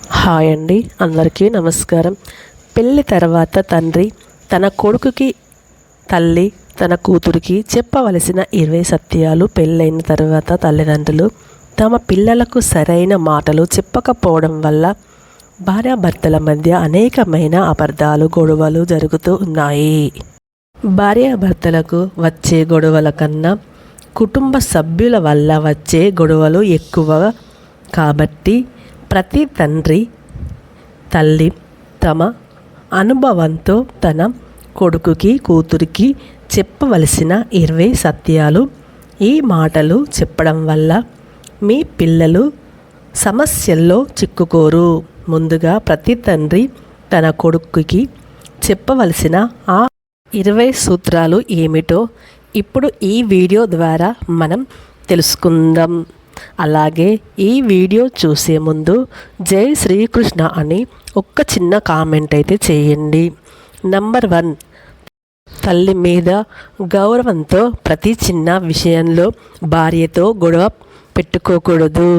Hi అండి, అందరికీ నమస్కారం. పెళ్ళి తర్వాత తండ్రి తన కొడుకుకి, తల్లి తన కూతురికి చెప్పవలసిన 20 సత్యాలు. పెళ్ళైన తర్వాత తల్లిదండ్రులు తమ పిల్లలకు సరైన మాటలు చెప్పకపోవడం వల్ల భార్యాభర్తల మధ్య అనేకమైన అపార్థాలు, గొడవలు జరుగుతూ ఉన్నాయి. భార్యాభర్తలకు వచ్చే గొడవల కన్నా కుటుంబ సభ్యుల వల్ల వచ్చే గొడవలు ఎక్కువ. కాబట్టి ప్రతి తండ్రి, తల్లి తమ అనుభవంతో తన కొడుకుకి, కూతురికి చెప్పవలసిన 20 సత్యాలు. ఈ మాటలు చెప్పడం వల్ల మీ పిల్లలు సమస్యల్లో చిక్కుకోరు. ముందుగా ప్రతి తండ్రి తన కొడుకుకి చెప్పవలసిన ఆ 20 సూత్రాలు ఏమిటో ఇప్పుడు ఈ వీడియో ద్వారా మనం తెలుసుకుందాం. అలాగే ఈ వీడియో చూసే ముందు జై శ్రీకృష్ణ అని ఒక్క చిన్న కామెంట్ అయితే చేయండి. నంబర్ 1, తల్లి మీద గౌరవంతో ప్రతి చిన్న విషయంలో భార్యతో గొడవ పెట్టుకోకూడదు.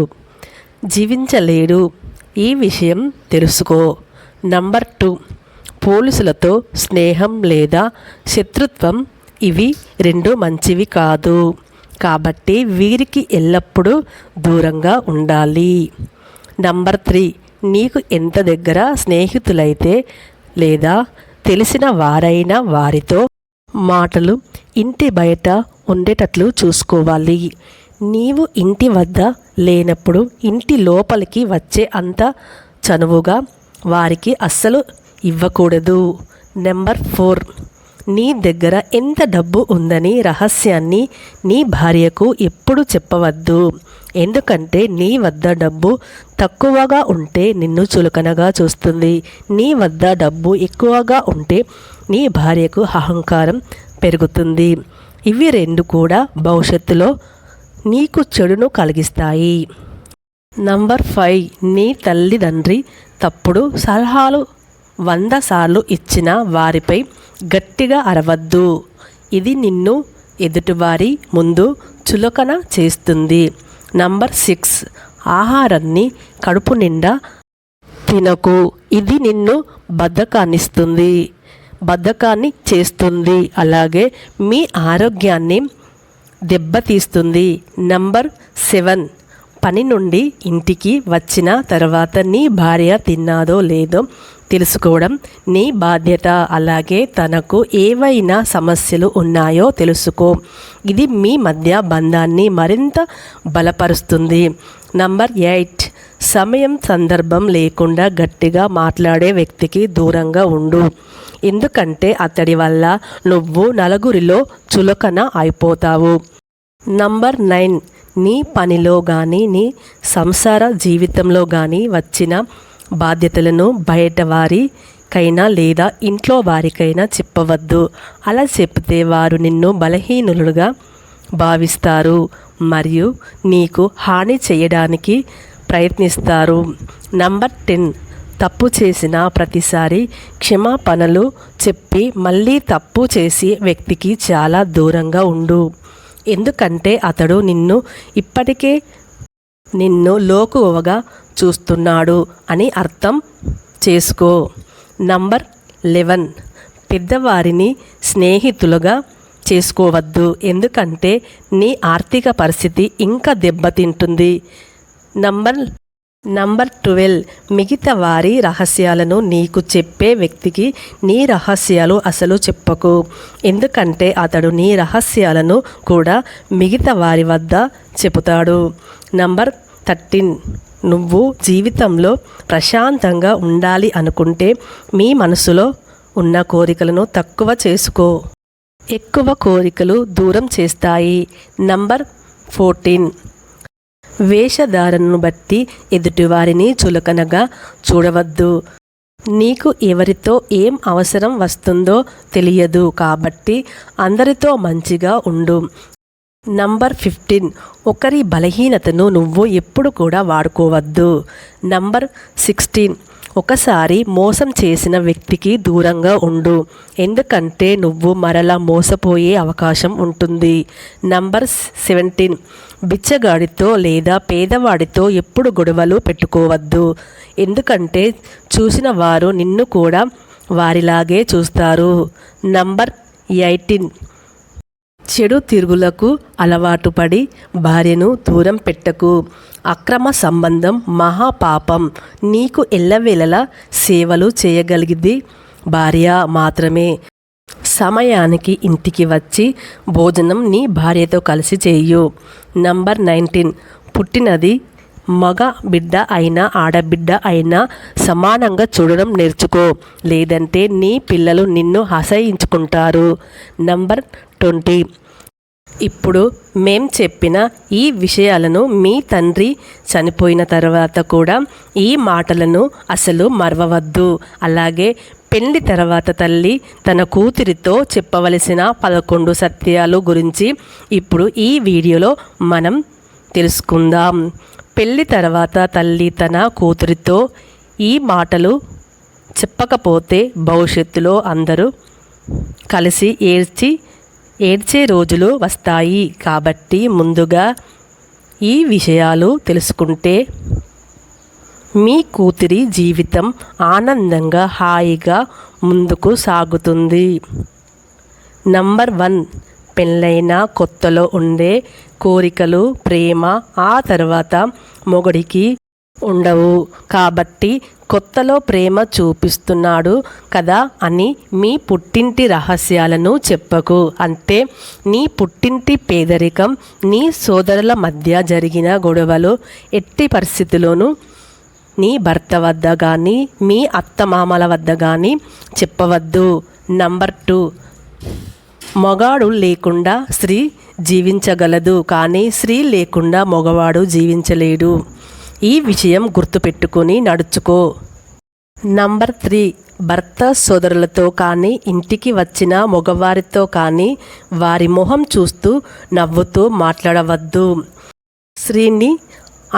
జీవించలేడు, ఈ విషయం తెలుసుకో. నంబర్ 2, పోలీసులతో స్నేహం లేదా శత్రుత్వం, ఇవి రెండు మంచివి కాదు. కాబట్టి వీరికి ఎల్లప్పుడూ దూరంగా ఉండాలి. నంబర్ 3, నీకు ఎంత దగ్గర స్నేహితులైతే లేదా తెలిసిన వారైన వారితో మాటలు ఇంటి బయట ఉండేటట్లు చూసుకోవాలి. నీవు ఇంటి వద్ద లేనప్పుడు ఇంటి లోపలికి వచ్చే అంత చనువుగా వారికి అస్సలు ఇవ్వకూడదు. నెంబర్ 4, నీ దగ్గర ఎంత డబ్బు ఉందని రహస్యాన్ని నీ భార్యకు ఎప్పుడు చెప్పవద్దు. ఎందుకంటే నీ వద్ద డబ్బు తక్కువగా ఉంటే నిన్ను చులకనగా చూస్తుంది. నీ వద్ద డబ్బు ఎక్కువగా ఉంటే నీ భార్యకు అహంకారం పెరుగుతుంది. ఇవి రెండు కూడా భవిష్యత్తులో నీకు చెడును కలిగిస్తాయి. నంబర్ 5, నీ తల్లిదండ్రి తప్పుడు సలహాలు 100 సార్లు ఇచ్చిన వారిపై గట్టిగా అరవద్దు. ఇది నిన్ను ఎదుటివారి ముందు చులకన చేస్తుంది. నంబర్ 6, ఆహారాన్ని కడుపు నిండా తినకు. ఇది నిన్ను బద్ధకాన్ని చేస్తుంది. అలాగే మీ ఆరోగ్యాన్ని దెబ్బతీస్తుంది. నంబర్ 7, పని నుండి ఇంటికి వచ్చిన తర్వాత నీ భార్య తిన్నాదో లేదో తెలుసుకోవడం నీ బాధ్యత. అలాగే తనకు ఏవైనా సమస్యలు ఉన్నాయో తెలుసుకో. ఇది మీ మధ్య బంధాన్ని మరింత బలపరుస్తుంది. నంబర్ 8, సమయం సందర్భం లేకుండా గట్టిగా మాట్లాడే వ్యక్తికి దూరంగా ఉండు. ఎందుకంటే అతడి వల్ల నువ్వు నలుగురిలో చులకన అయిపోతావు. నంబర్ 9, నీ పనిలో కానీ నీ సంసార జీవితంలో కానీ వచ్చిన బాధ్యతలను బయట వారికైనా లేదా ఇంట్లో వారికైనా చెప్పవద్దు. అలా చెప్తే వారు నిన్ను బలహీనులుగా భావిస్తారు మరియు నీకు హాని చేయడానికి ప్రయత్నిస్తారు. నంబర్ 10, తప్పు చేసిన ప్రతిసారి క్షమాపణలు చెప్పి మళ్ళీ తప్పు చేసే వ్యక్తికి చాలా దూరంగా ఉండు. ఎందుకంటే అతడు ఇప్పటికే నిన్ను లోకువగా చూస్తున్నాడు అని అర్థం చేసుకో. నంబర్ 11, పెద్దవారిని స్నేహితులుగా చేసుకోవద్దు. ఎందుకంటే నీ ఆర్థిక పరిస్థితి ఇంకా దెబ్బతింటుంది. నంబర్ 12, మిగతా వారి రహస్యాలను నీకు చెప్పే వ్యక్తికి నీ రహస్యాలు అసలు చెప్పకు. ఎందుకంటే అతడు నీ రహస్యాలను కూడా మిగతా వారి వద్ద చెబుతాడు. నంబర్ 13, నువ్వు జీవితంలో ప్రశాంతంగా ఉండాలి అనుకుంటే మీ మనసులో ఉన్న కోరికలను తక్కువ చేసుకో. ఎక్కువ కోరికలు దూరం చేస్తాయి. నంబర్ 14, వేషధారణను బట్టి ఎదుటివారిని చులకనగా చూడవద్దు. నీకు ఎవరితో ఏం అవసరం వస్తుందో తెలియదు. కాబట్టి అందరితో మంచిగా ఉండు. నంబర్ 15, ఒకరి బలహీనతను నువ్వు ఎప్పుడు కూడా వాడుకోవద్దు. నంబర్ 16, ఒకసారి మోసం చేసిన వ్యక్తికి దూరంగా ఉండు, ఎందుకంటే నువ్వు మరలా మోసపోయే అవకాశం ఉంటుంది. నంబర్ 17, బిచ్చగాడితో లేదా పేదవాడితో ఎప్పుడు గొడవలు పెట్టుకోవద్దు, ఎందుకంటే చూసిన వారు నిన్ను కూడా వారిలాగే చూస్తారు. నంబర్ 18, చెడు తిరుగులకు అలవాటు పడి భార్యను దూరం పెట్టకు, అక్రమ సంబంధం మహాపాపం. నీకు ఎల్లవేళలా సేవలు చేయగలిగింది భార్య మాత్రమే. సమయానికి ఇంటికి వచ్చి భోజనం నీ భార్యతో కలిసి చేయు. నంబర్ 19, పుట్టినది మగ బిడ్డ అయినా ఆడబిడ్డ అయినా సమానంగా చూడడం నేర్చుకో, లేదంటే నీ పిల్లలు నిన్ను అసహ్యించుకుంటారు. నంబర్ 20, ఇప్పుడు మేం చెప్పిన ఈ విషయాలను మీ తండ్రి చనిపోయిన తర్వాత కూడా ఈ మాటలను అసలు మరవవద్దు. అలాగే పెళ్లి తర్వాత తల్లి తన కూతురితో చెప్పవలసిన 11 సత్యాలు గురించి ఇప్పుడు ఈ వీడియోలో మనం తెలుసుకుందాం. పెళ్లి తర్వాత తల్లి తన కూతురితో ఈ మాటలు చెప్పకపోతే భవిష్యత్తులో అందరూ కలిసి ఏడ్చే రోజులు వస్తాయి. కాబట్టి ముందుగా ఈ విషయాలు తెలుసుకుంటే మీ కూతురి జీవితం ఆనందంగా హాయిగా ముందుకు సాగుతుంది. నంబర్ 1, పెళ్ళైన కొత్తలో ఉండే కోరికలు ప్రేమ ఆ తర్వాత మొగుడికి ఉండవు. కాబట్టి కొత్తలో ప్రేమ చూపిస్తున్నాడు కదా అని మీ పుట్టింటి రహస్యాలను చెప్పకు. అంటే నీ పుట్టింటి పేదరికం, నీ సోదరుల మధ్య జరిగిన గొడవలు ఎట్టి పరిస్థితుల్లోనూ నీ భర్త వద్ద కానీ మీ అత్తమామల వద్ద కానీ చెప్పవద్దు. నంబర్ 2, మగాడు లేకుండా స్త్రీ జీవించగలదు, కానీ స్త్రీ లేకుండా మగవాడు జీవించలేడు. ఈ విషయం గుర్తుపెట్టుకొని నడుచుకో. నంబర్ 3, భర్త సోదరులతో కానీ ఇంటికి వచ్చిన మగవారితో కానీ వారి మొహం చూస్తూ నవ్వుతూ మాట్లాడవద్దు. స్త్రీని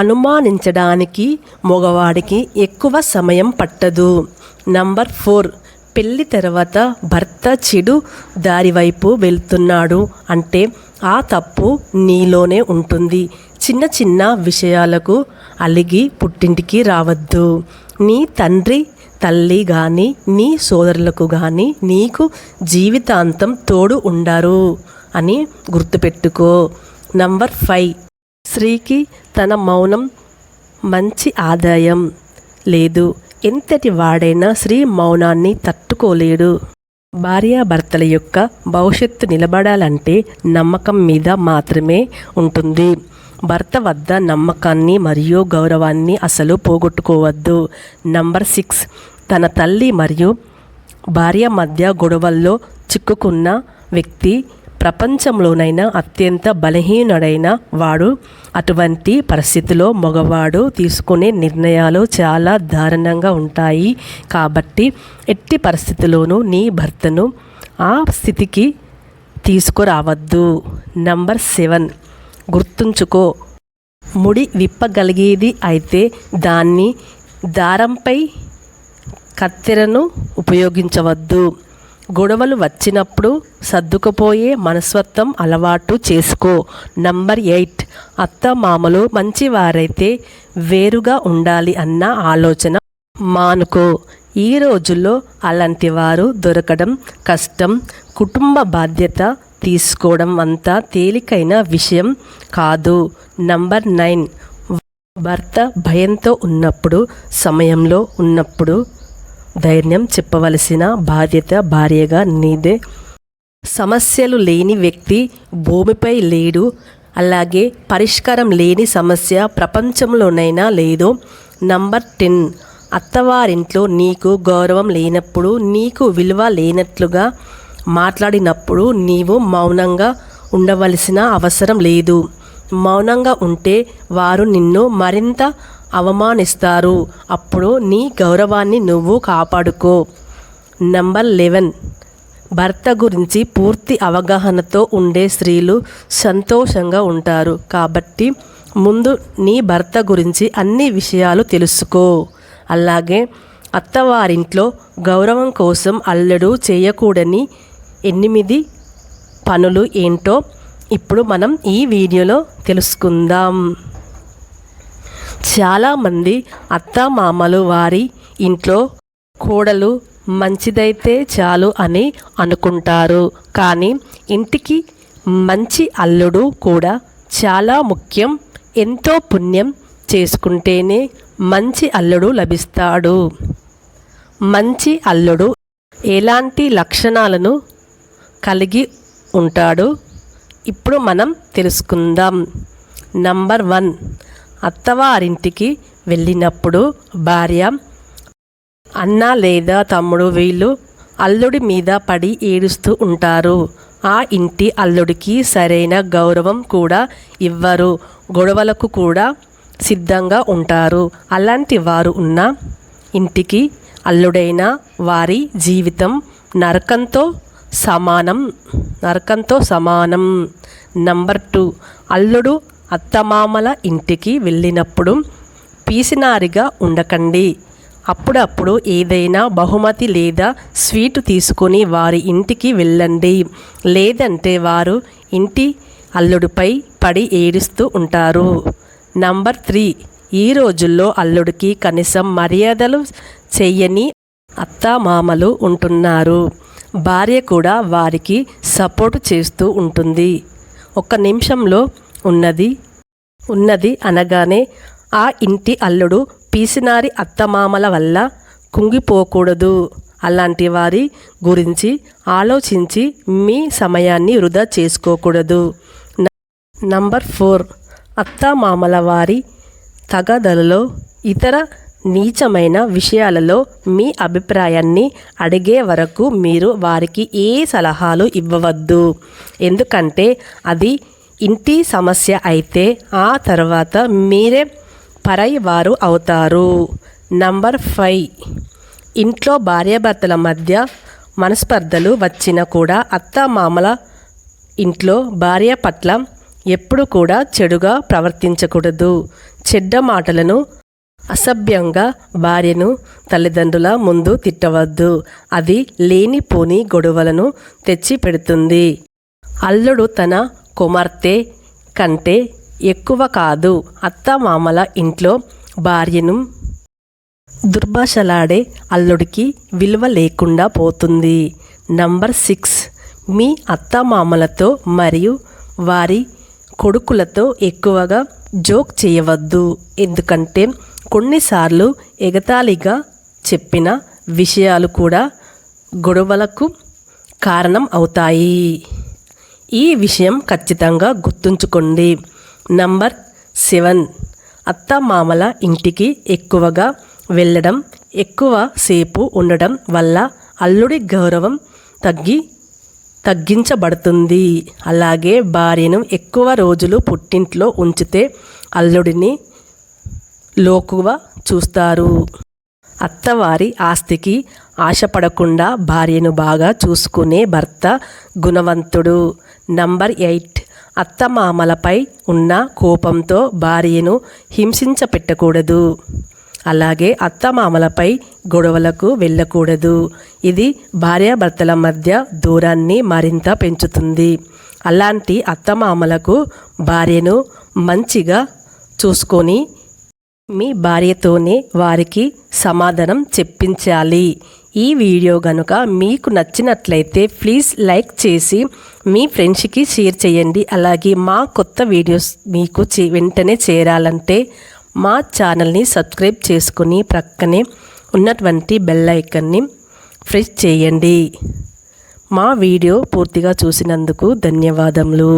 అనుమానించడానికి మగవాడికి ఎక్కువ సమయం పట్టదు. నంబర్ 4, పెళ్లి తర్వాత భర్త చెడు దారి వైపు వెళ్తున్నాడు అంటే ఆ తప్పు నీలోనే ఉంటుంది. చిన్న చిన్న విషయాలకు అలిగి పుట్టింటికి రావద్దు. నీ తండ్రి తల్లి కానీ నీ సోదరులకు కానీ నీకు జీవితాంతం తోడు ఉండరు అని గుర్తుపెట్టుకో. నంబర్ 5, స్త్రీకి తన మౌనం మంచి ఆదాయం లేదు. ఎంతటి వాడైనా స్త్రీ మౌనాన్ని తట్టుకోలేడు. భార్యాభర్తల యొక్క భవిష్యత్తు నిలబడాలంటే నమ్మకం మీద మాత్రమే ఉంటుంది. భర్త వద్ద నమ్మకాన్ని మరియు గౌరవాన్ని అసలు పోగొట్టుకోవద్దు. నంబర్ 6, తన తల్లి మరియు భార్య మధ్య గొడవల్లో చిక్కుకున్న వ్యక్తి ప్రపంచంలోనైనా అత్యంత బలహీనుడైన వాడు. అటువంటి పరిస్థితిలో మగవాడు తీసుకునే నిర్ణయాలు చాలా దారుణంగా ఉంటాయి. కాబట్టి ఎట్టి పరిస్థితుల్లోనూ నీ భర్తను ఆ స్థితికి తీసుకురావద్దు. నంబర్ 7, గుర్తుంచుకో, ముడి విప్పగలిగేది అయితే దాన్ని దారంపై కత్తెరను ఉపయోగించవద్దు. గొడవలు వచ్చినప్పుడు సర్దుకుపోయే మనస్తత్వం అలవాటు చేసుకో. నంబర్ 8, అత్తమామలు మంచివారైతే వేరుగా ఉండాలి అన్న ఆలోచన మానుకో. ఈ రోజుల్లో అలాంటి వారు దొరకడం కష్టం. కుటుంబ బాధ్యత తీసుకోవడం అంత తేలికైన విషయం కాదు. నంబర్ 9, భర్త భయంతో ఉన్నప్పుడు సమయంలో ఉన్నప్పుడు ధైర్యం చెప్పవలసిన బాధ్యత భార్యగా నీదే. సమస్యలు లేని వ్యక్తి భూమిపై లేడు, అలాగే పరిష్కారం లేని సమస్య ప్రపంచంలోనైనా లేదు. నంబర్ 10, అత్తవారింట్లో నీకు గౌరవం లేనప్పుడు, నీకు విలువ లేనట్లుగా మాట్లాడినప్పుడు నీవు మౌనంగా ఉండవలసిన అవసరం లేదు. మౌనంగా ఉంటే వారు నిన్ను మరింత అవమానిస్తారు. అప్పుడు నీ గౌరవాన్ని నువ్వు కాపాడుకో. నంబర్ 11, భర్త గురించి పూర్తి అవగాహనతో ఉండే స్త్రీలు సంతోషంగా ఉంటారు. కాబట్టి ముందు నీ భర్త గురించి అన్ని విషయాలు తెలుసుకో. అలాగే అత్తవారింట్లో గౌరవం కోసం అల్లుడు చేయకూడని 8 పనులు ఏంటో ఇప్పుడు మనం ఈ వీడియోలో తెలుసుకుందాం. చాలామంది అత్తమామలు వారి ఇంట్లో కోడలు మంచిదైతే చాలు అని అనుకుంటారు. కానీ ఇంటికి మంచి అల్లుడు కూడా చాలా ముఖ్యం. ఎంతో పుణ్యం చేసుకుంటేనే మంచి అల్లుడు లభిస్తాడు. మంచి అల్లుడు ఎలాంటి లక్షణాలను కలిగి ఉంటాడు ఇప్పుడు మనం తెలుసుకుందాం. నంబర్ 1, అత్తవారింటికి వెళ్ళినప్పుడు భార్య, అన్న లేదా తమ్ముడు వీళ్ళు అల్లుడి మీద పడి ఏడుస్తూ ఉంటారు. ఆ ఇంటి అల్లుడికి సరైన గౌరవం కూడా ఇవ్వరు. గొడవలకు కూడా సిద్ధంగా ఉంటారు. అలాంటి వారు ఉన్న ఇంటికి అల్లుడైన వారి జీవితం నరకంతో సమానం. నంబర్ 2, అల్లుడు అత్తమామల ఇంటికి వెళ్ళినప్పుడు పీసినారిగా ఉండకండి. అప్పుడప్పుడు ఏదైనా బహుమతి లేదా స్వీటు తీసుకొని వారి ఇంటికి వెళ్ళండి. లేదంటే వారు ఇంటి అల్లుడిపై పడి ఏడుస్తూ ఉంటారు. నంబర్ 3, ఈ రోజుల్లో అల్లుడికి కనీసం మర్యాదలు చెయ్యని అత్తమామలు ఉంటున్నారు. భార్య కూడా వారికి సపోర్ట్ చేస్తూ ఉంటుంది. ఒక నిమిషంలో ఉన్నది అనగానే ఆ ఇంటి అల్లుడు పీసినారి అత్తమామల వల్ల కుంగిపోకూడదు. అలాంటి వారి గురించి ఆలోచించి మీ సమయాన్ని వృధా చేసుకోకూడదు. నంబర్ 4, అత్తమామల వారి తగాదాలలో ఇతర నీచమైన విషయాలలో మీ అభిప్రాయాన్ని అడిగే వరకు మీరు వారికి ఏ సలహాలు ఇవ్వవద్దు. ఎందుకంటే అది ఇంటి సమస్య అయితే ఆ తర్వాత మీరే పరాయి వారు అవుతారు. నంబర్ 5, ఇంట్లో భార్యాభర్తల మధ్య మనస్పర్ధలు వచ్చినా కూడా అత్తమామల ఇంట్లో భార్య పట్ల ఎప్పుడు కూడా చెడుగా ప్రవర్తించకూడదు. చెడ్డ మాటలను, అసభ్యంగా భార్యను తల్లిదండ్రుల ముందు తిట్టవద్దు. అది లేనిపోని గొడవలను తెచ్చి పెడుతుంది. అల్లుడు తన కుమార్తె కంటే ఎక్కువ కాదు. అత్తమామల ఇంట్లో భార్యను దుర్భాషలాడే అల్లుడికి విలువ లేకుండా పోతుంది. నంబర్ 6, మీ అత్తమామలతో మరియు వారి కొడుకులతో ఎక్కువగా జోక్ చేయవద్దు. ఎందుకంటే కొన్నిసార్లు ఎగతాళిగా చెప్పిన విషయాలు కూడా గొడవలకు కారణం అవుతాయి. ఈ విషయం ఖచ్చితంగా గుర్తుంచుకోండి. నంబర్ 7, అత్తమామల ఇంటికి ఎక్కువగా వెళ్ళడం, ఎక్కువ సేపు ఉండడం వల్ల అల్లుడి గౌరవం తగ్గించబడుతుంది. అలాగే భార్యను ఎక్కువ రోజులు పుట్టింట్లో ఉంచితే అల్లుడిని లోకువ చూస్తారు. అత్తవారి ఆస్తికి ఆశపడకుండా భార్యను బాగా చూసుకునే భర్త గుణవంతుడు. నంబర్ 8, అత్తమామలపై ఉన్న కోపంతో భార్యను హింసించపెట్టకూడదు. అలాగే అత్తమామలపై గొడవలకు వెళ్ళకూడదు. ఇది భార్యాభర్తల మధ్య దూరాన్ని మరింత పెంచుతుంది. అలాంటి అత్తమామలకు భార్యను మంచిగా చూసుకొని మీ భార్యతోనే వారికి సమాధానం చెప్పించాలి. ఈ వీడియో కనుక మీకు నచ్చినట్లయితే ప్లీజ్ లైక్ చేసి మీ ఫ్రెండ్స్కి షేర్ చేయండి. అలాగే మా కొత్త వీడియోస్ మీకు వెంటనే చేరాలంటే మా ఛానల్ని సబ్స్క్రైబ్ చేసుకుని ప్రక్కనే ఉన్నటువంటి బెల్ ఐకాన్ని ప్రెస్ చేయండి. మా వీడియో పూర్తిగా చూసినందుకు ధన్యవాదములు.